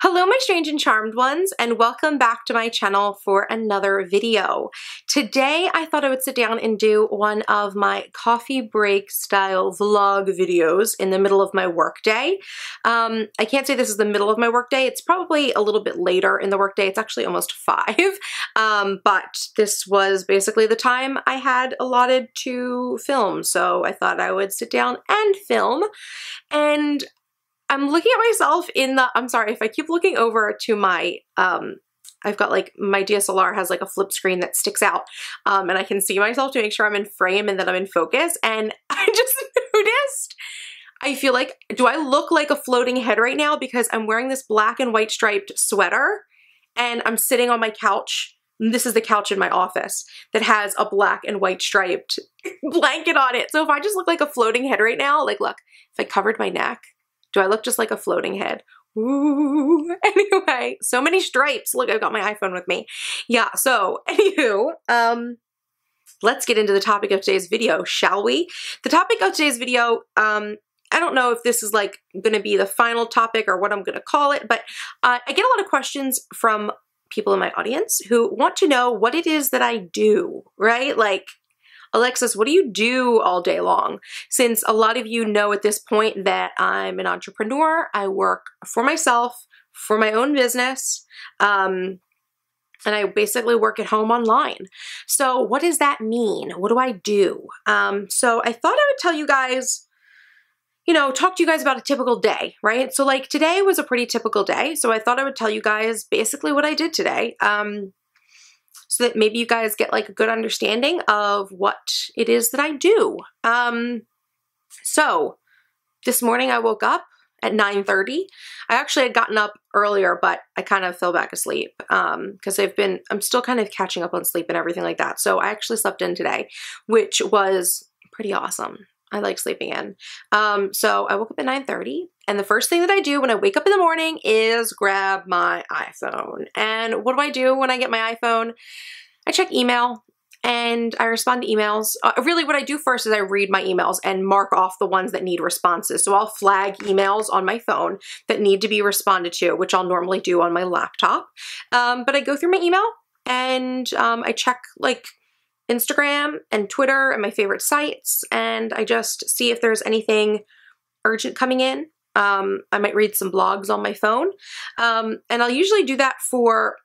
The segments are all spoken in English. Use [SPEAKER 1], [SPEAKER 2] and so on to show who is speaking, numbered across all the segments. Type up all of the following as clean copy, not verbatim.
[SPEAKER 1] Hello my strange and charmed ones, and welcome back to my channel for another video. Today I thought I would sit down and do one of my coffee break style vlog videos in the middle of my workday. I can't say this is the middle of my workday, it's probably a little bit later in the workday, it's actually almost 5, but this was basically the time I had allotted to film, so I thought I would sit down and film. And I'm looking at myself in the, I'm sorry if I keep looking over to my, I've got like, my DSLR has like a flip screen that sticks out, and I can see myself to make sure I'm in frame and that I'm in focus, and I just noticed, I feel like, do I look like a floating head right now because I'm wearing this black and white striped sweater, and I'm sitting on my couch. This is the couch in my office that has a black and white striped blanket on it. So if I just look like a floating head right now, like look, if I covered my neck, do I look just like a floating head? Ooh. Anyway, so many stripes. Look, I've got my iPhone with me. Yeah, so anywho, let's get into the topic of today's video, shall we? The topic of today's video, I don't know if this is like gonna be the final topic or what I'm gonna call it, but I get a lot of questions from people in my audience who want to know what it is that I do, right? Like, Alexis, what do you do all day long? Since a lot of you know at this point that I'm an entrepreneur, I work for myself, for my own business, and I basically work at home online. So what does that mean? What do I do? So I thought I would tell you guys, you know, talk to you guys about a typical day, right? So like today was a pretty typical day. So I thought I would tell you guys basically what I did today. So that maybe you guys get like a good understanding of what it is that I do. So this morning I woke up at 9:30. I actually had gotten up earlier, but I kind of fell back asleep because I'm still kind of catching up on sleep and everything like that. So I actually slept in today, which was pretty awesome. I like sleeping in. So I woke up at 9:30, and the first thing that I do when I wake up in the morning is grab my iPhone. And what do I do when I get my iPhone? I check email and I respond to emails. Really what I do first is I read my emails and mark off the ones that need responses. So I'll flag emails on my phone that need to be responded to, which I'll normally do on my laptop. But I go through my email and I check like Instagram and Twitter and my favorite sites, and I just see if there's anything urgent coming in. I might read some blogs on my phone, and I'll usually do that for,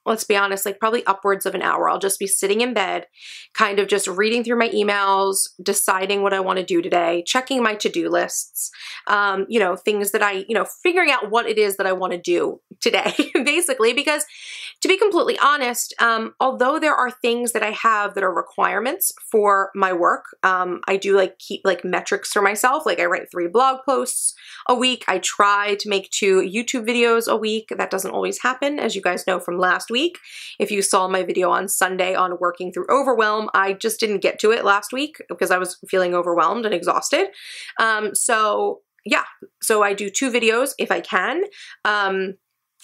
[SPEAKER 1] let's be honest, like probably upwards of an hour. I'll just be sitting in bed, kind of just reading through my emails, deciding what I want to do today, checking my to-do lists, you know, things that figuring out what it is that I want to do today, basically, because to be completely honest, although there are things that I have that are requirements for my work, I do like keep like metrics for myself. Like I write 3 blog posts a week. I try to make 2 YouTube videos a week. That doesn't always happen, as you guys know from last week. If you saw my video on Sunday on working through overwhelm, I just didn't get to it last week because I was feeling overwhelmed and exhausted. So yeah, so I do 2 videos if I can.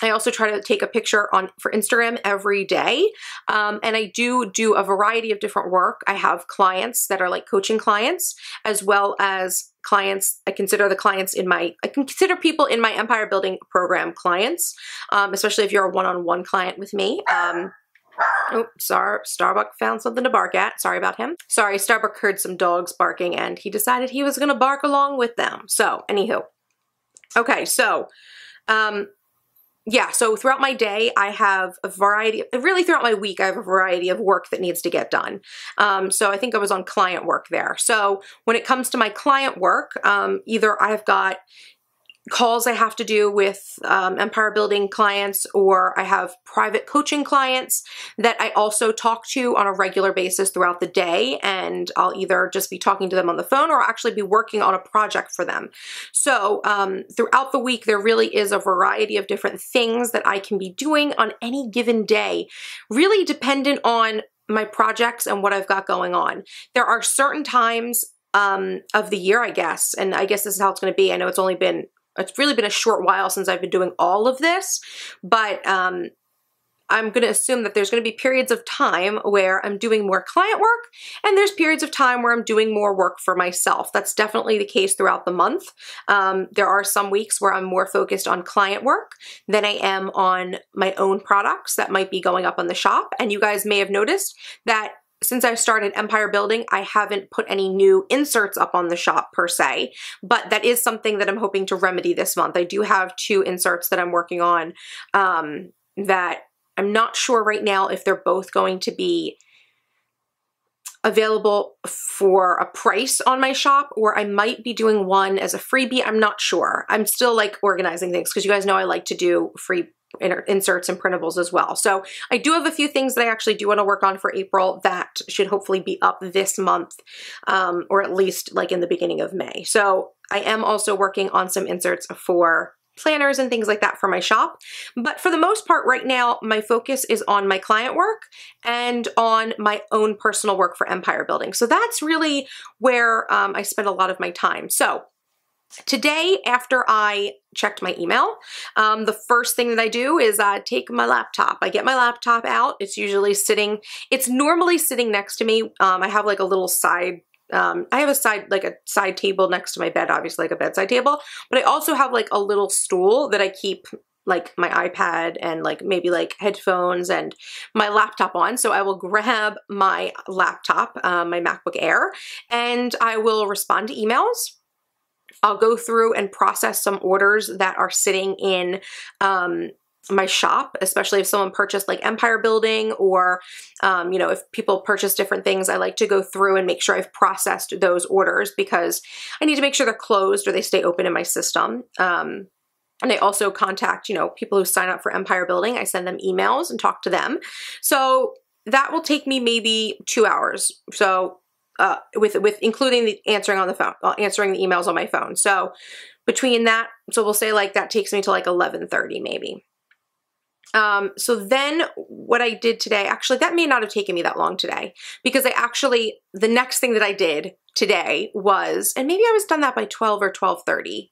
[SPEAKER 1] I also try to take a picture for Instagram every day. And I do a variety of different work. I have clients that are like coaching clients, as well as clients. I consider people in my empire building program clients, especially if you're a one-on-one client with me. Oh, sorry, Starbuck found something to bark at. Sorry about him. Sorry, Starbuck heard some dogs barking and he decided he was gonna bark along with them. So, anywho. Okay, so, yeah, so throughout my day, I have a variety, really throughout my week, I have a variety of work that needs to get done. So I think I was on client work there. So when it comes to my client work, either I've got calls I have to do with empire building clients, or I have private coaching clients that I also talk to on a regular basis throughout the day, and I'll either just be talking to them on the phone or actually be working on a project for them. So throughout the week, there really is a variety of different things that I can be doing on any given day, really dependent on my projects and what I've got going on. There are certain times of the year, I guess, and I guess this is how it's going to be. I know it's really been a short while since I've been doing all of this, but I'm going to assume that there's going to be periods of time where I'm doing more client work, and there's periods of time where I'm doing more work for myself. That's definitely the case throughout the month. There are some weeks where I'm more focused on client work than I am on my own products that might be going up on the shop. And you guys may have noticed that since I've started Empire Building, I haven't put any new inserts up on the shop per se, but that is something that I'm hoping to remedy this month. I do have 2 inserts that I'm working on that I'm not sure right now if they're both going to be available for a price on my shop, or I might be doing one as a freebie. I'm not sure. I'm still like organizing things because you guys know I like to do free inserts and printables as well. So I do have a few things that I actually do want to work on for April that should hopefully be up this month, or at least like in the beginning of May. So I am also working on some inserts for planners and things like that for my shop. But for the most part right now, my focus is on my client work and on my own personal work for Empire Building. So that's really where I spend a lot of my time. So today, after I checked my email, the first thing that I do is I take my laptop. I get my laptop out. It's normally sitting next to me. I have like a little side I have a side table next to my bed, obviously like a bedside table, but I also have like a little stool that I keep like my iPad and like maybe like headphones and my laptop on. So I will grab my laptop, my MacBook Air, and I will respond to emails. I'll go through and process some orders that are sitting in my shop, especially if someone purchased like Empire Building or, you know, if people purchase different things, I like to go through and make sure I've processed those orders because I need to make sure they're closed or they stay open in my system. And I also contact, you know, people who sign up for Empire Building. I send them emails and talk to them. So that will take me maybe 2 hours. So with including the answering on the phone, answering the emails on my phone. So between that, so we'll say like that takes me to like 11:30 maybe. So then what I did today, actually that may not have taken me that long today because the next thing that I did today was, and maybe I was done that by 12 or 12:30.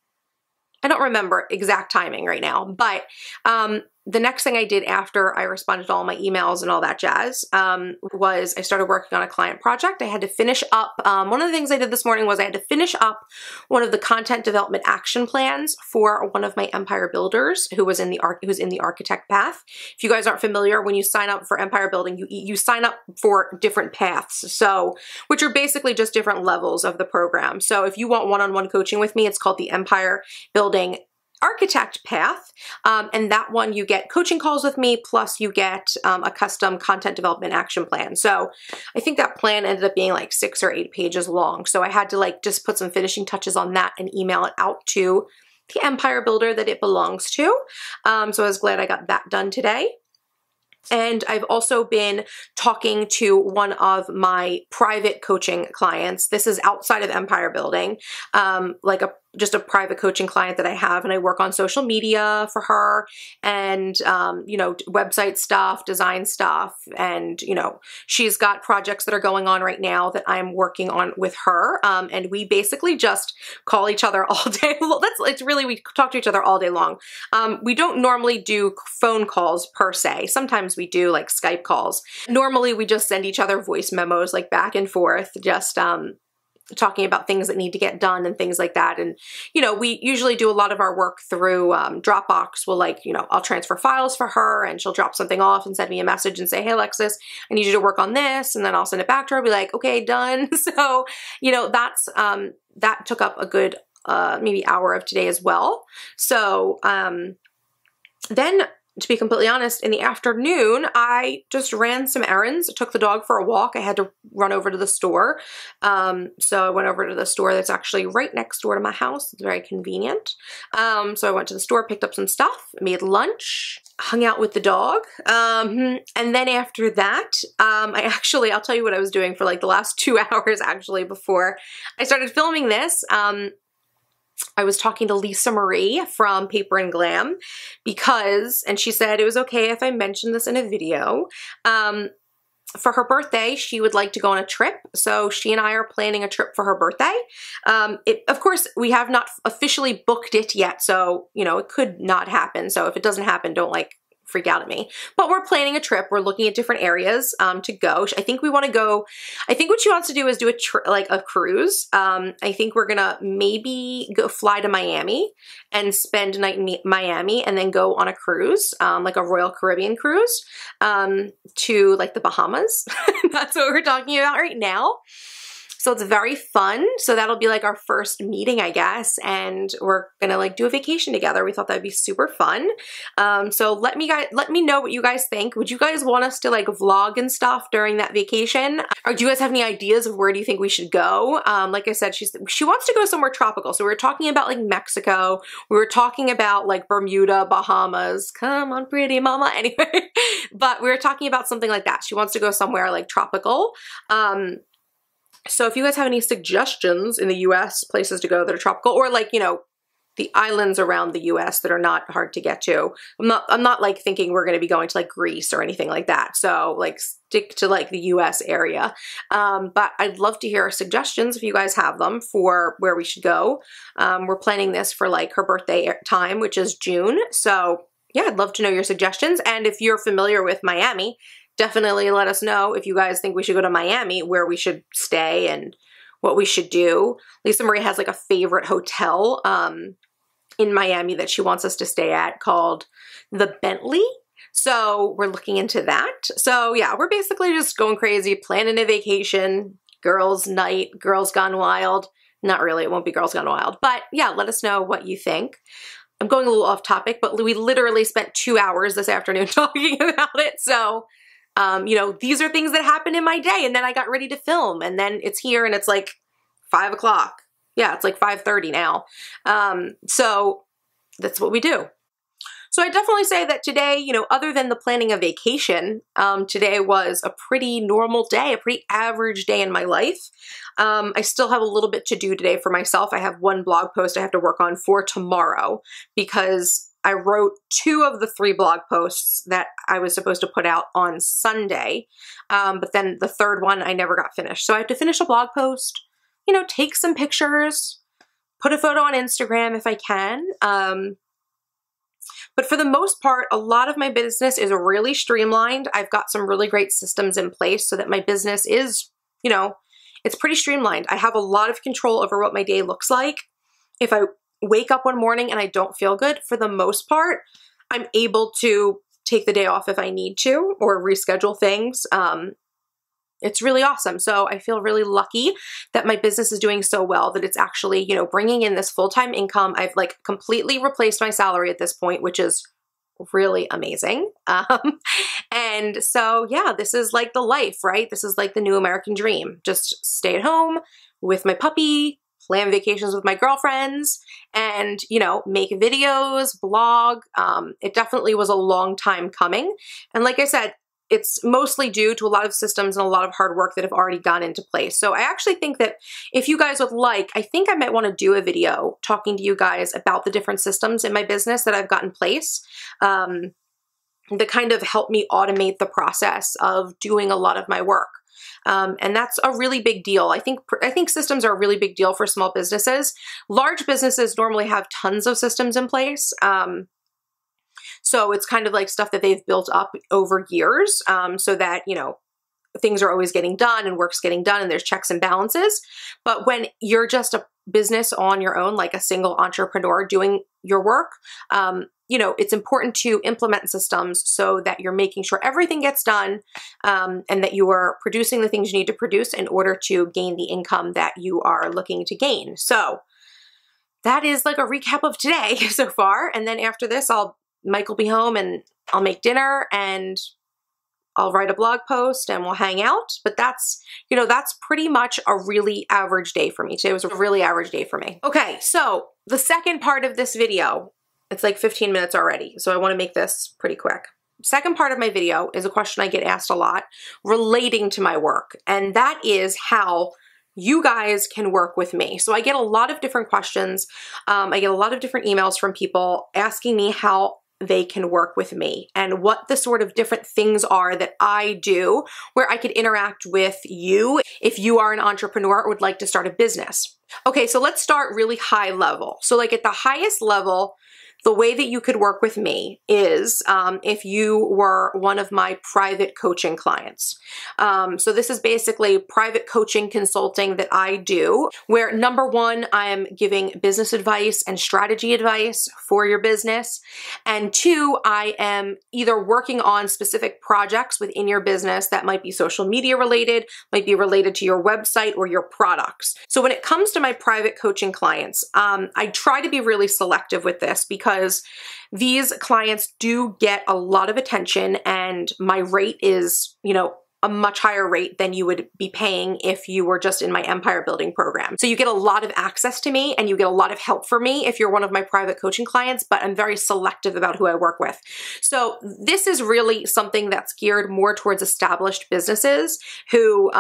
[SPEAKER 1] I don't remember exact timing right now, but the next thing I did after I responded to all my emails and all that jazz was I started working on a client project. I had to finish up, one of the things I did this morning was I had to finish up one of the content development action plans for one of my Empire builders who's in the architect path. If you guys aren't familiar, when you sign up for Empire Building, you sign up for different paths, so which are basically just different levels of the program. So if you want one-on-one coaching with me, it's called the Empire Building Architect path, and that one you get coaching calls with me, plus you get a custom content development action plan. So I think that plan ended up being like 6 or 8 pages long. So I had to like just put some finishing touches on that and email it out to the Empire builder that it belongs to. So I was glad I got that done today. And I've also been talking to one of my private coaching clients. This is outside of Empire Building, like just a private coaching client that I have, and I work on social media for her and, you know, website stuff, design stuff. And, you know, she's got projects that are going on right now that I'm working on with her. And we basically just call each other all day. We talk to each other all day long. We don't normally do phone calls per se. Sometimes we do like Skype calls. Normally we just send each other voice memos like back and forth, just, talking about things that need to get done and things like that. And, you know, we usually do a lot of our work through Dropbox. We'll like, you know, I'll transfer files for her and she'll drop something off and send me a message and say, hey, Alexis, I need you to work on this. And then I'll send it back to her, be like, okay, done. So, you know, that's, that took up a good, maybe hour of today as well. So, then to be completely honest, in the afternoon, I just ran some errands, took the dog for a walk. I had to run over to the store. So I went over to the store that's actually right next door to my house. It's very convenient. So I went to the store, picked up some stuff, made lunch, hung out with the dog. And then after that, I'll tell you what I was doing for like the last 2 hours actually before I started filming this. I was talking to Lisa Marie from Paper and Glam and she said it was okay if I mentioned this in a video. For her birthday, she would like to go on a trip. So she and I are planning a trip for her birthday. Of course, we have not officially booked it yet. So, you know, it could not happen. So if it doesn't happen, don't like freak out at me. But we're planning a trip. We're looking at different areas to go. I think we want to go, I think what she wants to do is do a cruise. I think we're gonna maybe fly to Miami and spend a night in Miami and then go on a cruise, like a Royal Caribbean cruise, to like the Bahamas. That's what we're talking about right now. So it's very fun. So that'll be like our first meeting, I guess. And we're gonna like do a vacation together. We thought that'd be super fun. So let me know what you guys think. Would you guys want us to like vlog and stuff during that vacation? Or do you guys have any ideas of where do you think we should go? Like I said, she wants to go somewhere tropical. So we were talking about like Mexico. We were talking about like Bermuda, Bahamas. Come on, pretty mama. Anyway, but we were talking about something like that. She wants to go somewhere like tropical. So if you guys have any suggestions in the US, places to go that are tropical, or like, you know, the islands around the US that are not hard to get to. I'm not like thinking we're going to be going to like Greece or anything like that. So like stick to like the US area. But I'd love to hear suggestions if you guys have them for where we should go. We're planning this for like her birthday time, which is June. So yeah, I'd love to know your suggestions. And if you're familiar with Miami, definitely let us know if you guys think we should go to Miami, where we should stay and what we should do. Lisa Marie has like a favorite hotel in Miami that she wants us to stay at called the Bentley. So we're looking into that. So yeah, we're basically just going crazy, planning a vacation, girls' night, Girls Gone Wild. Not really, it won't be Girls Gone Wild. But yeah, let us know what you think. I'm going a little off topic, but we literally spent 2 hours this afternoon talking about it. So you know, these are things that happened in my day, and then I got ready to film, and then it's here and it's like 5 o'clock. Yeah, it's like 5:30 now. So that's what we do. So I definitely say that today, you know, other than the planning of vacation, today was a pretty normal day, a pretty average day in my life. I still have a little bit to do today for myself. I have one blog post I have to work on for tomorrow because I wrote 2 of the 3 blog posts that I was supposed to put out on Sunday, but then the 3rd one I never got finished. So I have to finish a blog post, you know, take some pictures, put a photo on Instagram if I can. But for the most part, a lot of my business is really streamlined. I've got some really great systems in place so that my business is, you know, it's pretty streamlined. I have a lot of control over what my day looks like. If I wake up one morning and I don't feel good, for the most part, I'm able to take the day off if I need to or reschedule things. It's really awesome. So I feel really lucky that my business is doing so well that it's actually, you know, bringing in this full-time income. I've like completely replaced my salary at this point, which is really amazing. And so, yeah, this is like the life, right? This is like the new American dream. Just stay at home with my puppy, plan vacations with my girlfriends, and, you know, make videos, blog. It definitely was a long time coming. And like I said, it's mostly due to a lot of systems and a lot of hard work that have already gone into place. So I actually think that if you guys would like, I think I might want to do a video talking to you guys about the different systems in my business that I've got in place that kind of help me automate the process of doing a lot of my work. And that's a really big deal. I think systems are a really big deal for small businesses. Large businesses normally have tons of systems in place. So it's kind of like stuff that they've built up over years, so that, you know, things are always getting done and work's getting done and there's checks and balances. But when you're just a business on your own, like a single entrepreneur doing your work, you know, it's important to implement systems so that you're making sure everything gets done, and that you are producing the things you need to produce in order to gain the income that you are looking to gain. So that is like a recap of today so far. And then after this, Mike will be home and I'll make dinner and I'll write a blog post and we'll hang out. But that's, you know, that's pretty much a really average day for me. Today was a really average day for me. Okay, so the second part of this video, it's like 15 minutes already, so I want to make this pretty quick. Second part of my video is a question I get asked a lot relating to my work, and that is how you guys can work with me. So I get a lot of different questions. I get a lot of different emails from people asking me how they can work with me and what the sort of different things are that I do where I could interact with you if you are an entrepreneur or would like to start a business. Okay, so let's start really high level. So like at the highest level, the way that you could work with me is if you were one of my private coaching clients. So this is basically private coaching consulting that I do, where number one, I am giving business advice and strategy advice for your business. And two, I am either working on specific projects within your business that might be social media related, might be related to your website or your products. So when it comes to my private coaching clients, I try to be really selective with this because these clients do get a lot of attention, and my rate is, a much higher rate than you would be paying if you were just in my empire building program. So you get a lot of access to me and you get a lot of help from me if you're one of my private coaching clients, but I'm very selective about who I work with. So this is really something that's geared more towards established businesses who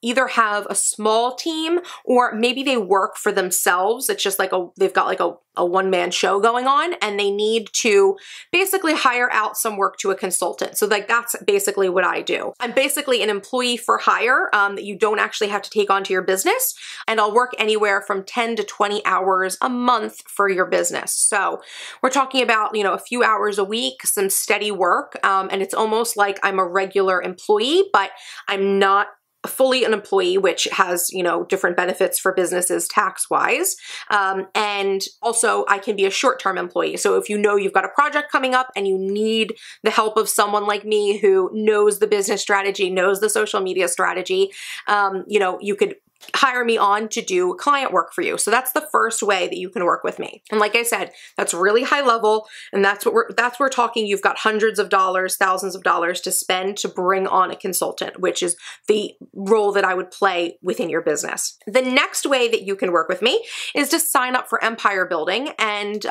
[SPEAKER 1] either have a small team or maybe they work for themselves. It's just like they've got like a one-man show going on and they need to basically hire out some work to a consultant. So like that's basically what I do. I'm basically an employee for hire that you don't actually have to take onto your business. And I'll work anywhere from 10 to 20 hours a month for your business. So we're talking about, a few hours a week, some steady work. And it's almost like I'm a regular employee, but I'm not fully an employee, which has, different benefits for businesses tax-wise. And also I can be a short-term employee. So if you've got a project coming up and you need the help of someone like me who knows the business strategy, knows the social media strategy, you could hire me on to do client work for you. So that's the first way that you can work with me. And like I said, that's really high level. And that's we're talking, you've got hundreds of dollars, thousands of dollars to spend to bring on a consultant, which is the role that I would play within your business. The next way that you can work with me is to sign up for empire building and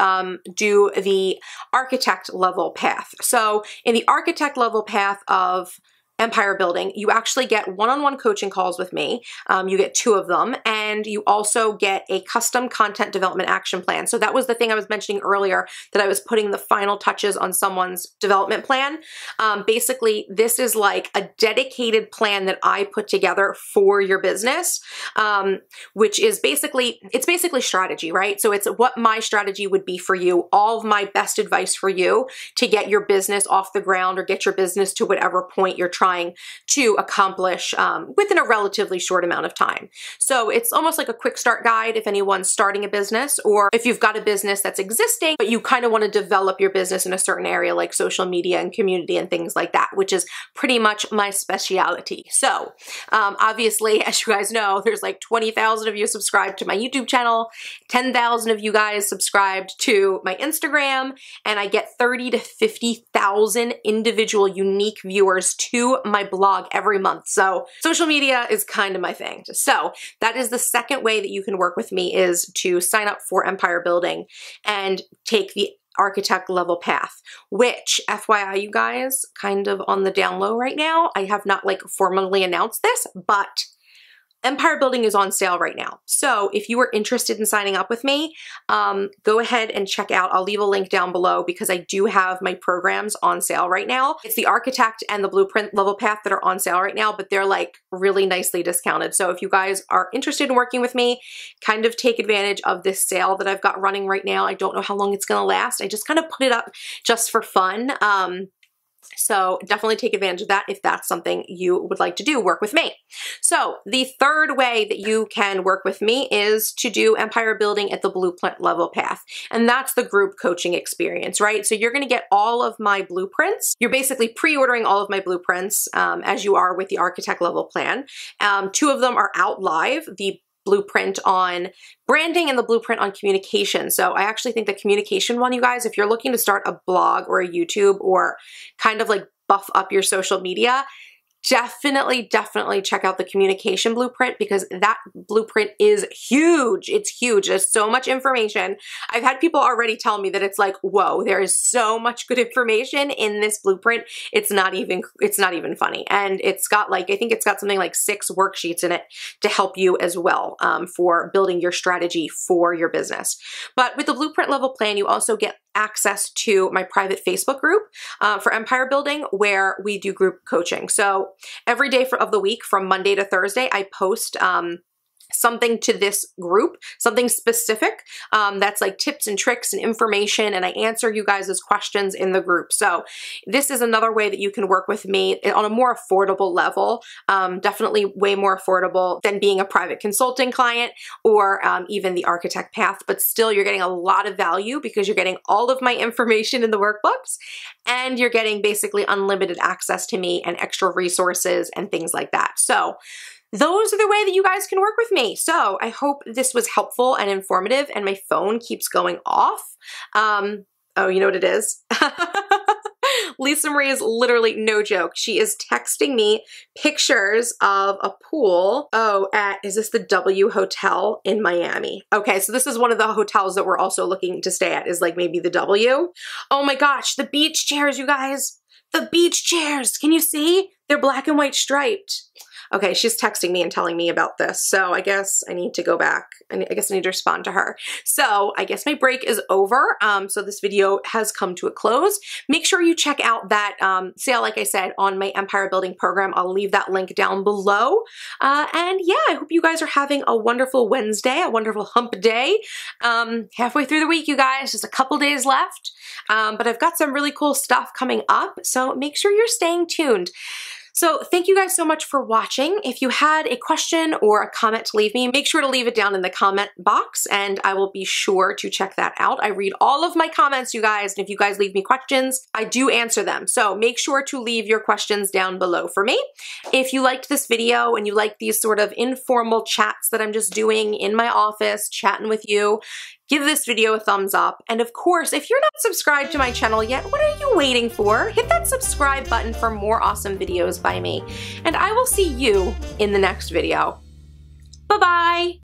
[SPEAKER 1] do the architect level path. So in the architect level path of empire building, you actually get one-on-one coaching calls with me. You get 2 of them, and you also get a custom content development action plan. So that was the thing I was mentioning earlier, that I was putting the final touches on someone's development plan. Basically, this is like a dedicated plan that I put together for your business, which is basically strategy, right? So it's what my strategy would be for you, all of my best advice for you to get your business off the ground or get your business to whatever point you're trying to accomplish within a relatively short amount of time. So it's almost like a quick start guide if anyone's starting a business, or if you've got a business that's existing, but you kind of want to develop your business in a certain area like social media and community and things like that, which is pretty much my specialty. So obviously, as you guys know, there's like 20,000 of you subscribed to my YouTube channel, 10,000 of you guys subscribed to my Instagram, and I get 30 to 50,000 individual unique viewers to my blog every month. So social media is kind of my thing. So that is the second way that you can work with me, is to sign up for empire building and take the architect level path, which FYI, you guys, kind of on the down low right now. I have not formally announced this, but empire building is on sale right now. So if you are interested in signing up with me, go ahead and check out. I'll leave a link down below because I do have my programs on sale right now. It's the architect and the blueprint level path that are on sale right now, but they're really nicely discounted. So if you guys are interested in working with me, kind of take advantage of this sale that I've got running right now. I don't know how long it's going to last. I just kind of put it up just for fun. So definitely take advantage of that if that's something you would like to do, work with me. So the third way that you can work with me is to do empire building at the blueprint level path. And that's the group coaching experience, right? So you're going to get all of my blueprints. You're basically pre-ordering all of my blueprints as you are with the architect level plan. 2 of them are out live, the blueprint on branding and the blueprint on communication. So I actually think the communication one, you guys, if you're looking to start a blog or a YouTube or kind of buff up your social media, definitely check out the communication blueprint, because that blueprint is huge. It's huge. There's so much information. I've had people already tell me that it's whoa, there is so much good information in this blueprint. It's not even funny. And it's got I think it's got something 6 worksheets in it to help you as well for building your strategy for your business. But with the blueprint level plan, you also get access to my private Facebook group for empire building, where we do group coaching. So every day of the week from Monday to Thursday, I post something to this group, something specific that's like tips and tricks and information, and I answer you guys' questions in the group. So this is another way that you can work with me on a more affordable level, definitely way more affordable than being a private consulting client or even the architect path, but still you're getting a lot of value because you're getting all of my information in the workbooks and you're getting basically unlimited access to me and extra resources and things like that. So those are the way that you guys can work with me. So I hope this was helpful and informative, and my phone keeps going off. Oh, you know what it is? Lisa Marie is literally no joke. She is texting me pictures of a pool. Oh, is this the W Hotel in Miami? Okay, so this is one of the hotels that we're also looking to stay at, is like maybe the W. Oh my gosh, the beach chairs, you guys. The beach chairs. Can you see? They're black and white striped. Okay, she's texting me and telling me about this, so I guess I need to go back. I guess I need to respond to her. So I guess my break is over, so this video has come to a close. Make sure you check out that sale, like I said, on my Empire Building program. I'll leave that link down below. And yeah, I hope you guys are having a wonderful Wednesday, a wonderful hump day. Halfway through the week, you guys, just a couple days left. But I've got some really cool stuff coming up, so make sure you're staying tuned. So thank you guys so much for watching. If you had a question or a comment to leave me, make sure to leave it down in the comment box and I will be sure to check that out. I read all of my comments, you guys, and if you guys leave me questions, I do answer them. So make sure to leave your questions down below for me. If you liked this video and you like these sort of informal chats that I'm just doing in my office, chatting with you, give this video a thumbs up. And of course, if you're not subscribed to my channel yet, what are you waiting for? Hit that subscribe button for more awesome videos by me. And I will see you in the next video. Bye-bye.